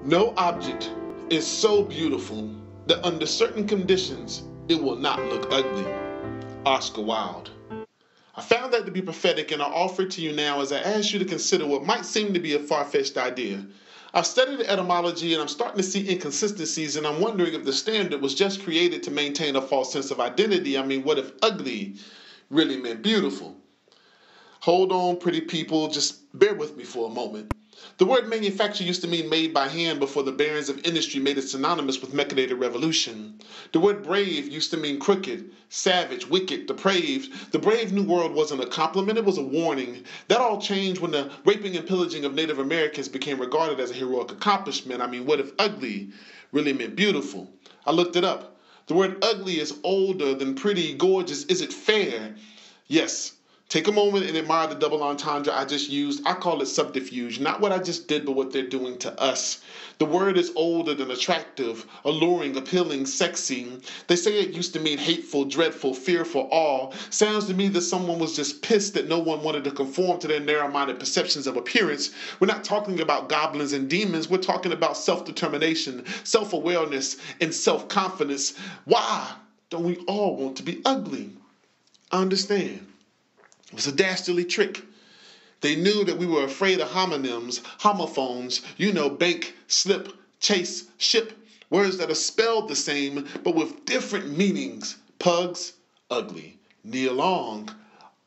No object is so beautiful that under certain conditions it will not look ugly. Oscar Wilde. I found that to be prophetic, and I offer it to you now as I ask you to consider what might seem to be a far-fetched idea. I've studied the etymology and I'm starting to see inconsistencies, and I'm wondering if the standard was just created to maintain a false sense of identity. What if ugly really meant beautiful? Hold on, pretty people, just bear with me for a moment. The word manufacture used to mean made by hand before the barons of industry made it synonymous with mechanical revolution. The word brave used to mean crooked, savage, wicked, depraved. The brave new world wasn't a compliment, it was a warning. That all changed when the raping and pillaging of Native Americans became regarded as a heroic accomplishment. What if ugly really meant beautiful? I looked it up. The word ugly is older than pretty, gorgeous. Is it fair? Yes. Take a moment and admire the double entendre I just used. I call it subterfuge. Not what I just did, but what they're doing to us. The word is older than attractive, alluring, appealing, sexy. They say it used to mean hateful, dreadful, fearful, awe. Sounds to me that someone was just pissed that no one wanted to conform to their narrow-minded perceptions of appearance. We're not talking about goblins and demons. We're talking about self-determination, self-awareness, and self-confidence. Why don't we all want to be ugly? I understand. It was a dastardly trick. They knew that we were afraid of homonyms, homophones, bank, slip, chase, ship, words that are spelled the same but with different meanings. Pugs, ugly. Knee long,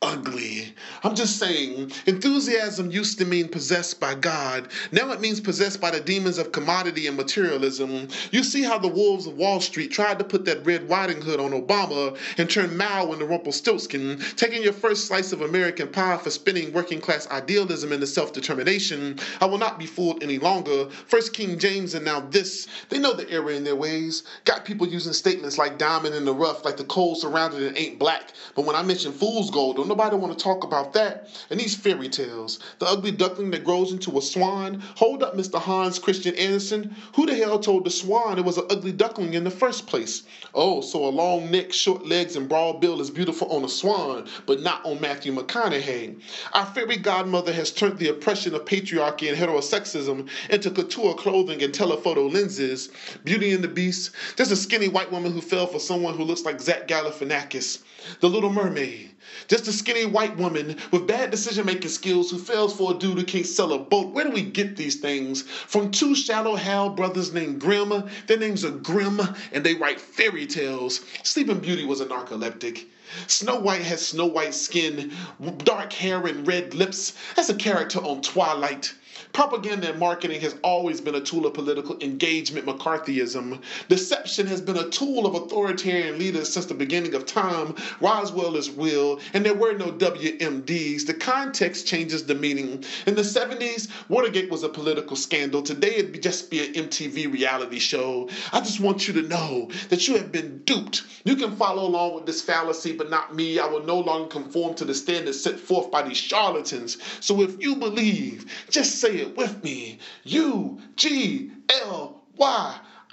ugly. I'm just saying, enthusiasm used to mean possessed by God. Now it means possessed by the demons of commodity and materialism. You see how the wolves of Wall Street tried to put that Red Riding Hood on Obama and turn Mao into Rumpelstiltskin, taking your first slice of American pie for spinning working class idealism into self-determination. I will not be fooled any longer. First King James and now this. They know the error in their ways. Got people using statements like diamond in the rough, like the coal surrounded it ain't black. But when I mention fool's gold, don't nobody want to talk about that. And these fairy tales, the ugly duckling that grows into a swan. Hold up, Mr. Hans Christian Andersen. Who the hell told the swan it was an ugly duckling in the first place? Oh, so a long neck, short legs, and broad bill is beautiful on a swan, but not on Matthew McConaughey. Our fairy godmother has turned the oppression of patriarchy and heterosexism into couture clothing and telephoto lenses. Beauty and the Beast. There's a skinny white woman who fell for someone who looks like Zach Galifianakis. The Little Mermaid. Just a skinny white woman with bad decision-making skills who fails for a dude who can't sell a boat. Where do we get these things? From two shallow Hal brothers named Grimm. Their names are Grimm, and they write fairy tales. Sleeping Beauty was a narcoleptic. Snow White has snow white skin, dark hair, and red lips. That's a character on Twilight. Propaganda and marketing has always been a tool of political engagement, McCarthyism. Deception has been a tool of authoritarian leaders since the beginning of time. Roswell is real, and there were no WMDs. The context changes the meaning. In the 70s, Watergate was a political scandal. Today, it'd just be an MTV reality show. I just want you to know that you have been duped. You can follow along with this fallacy, but not me. I will no longer conform to the standards set forth by these charlatans. So if you believe, just say it with me. UGLY.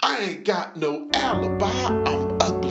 I ain't got no alibi. I'm ugly.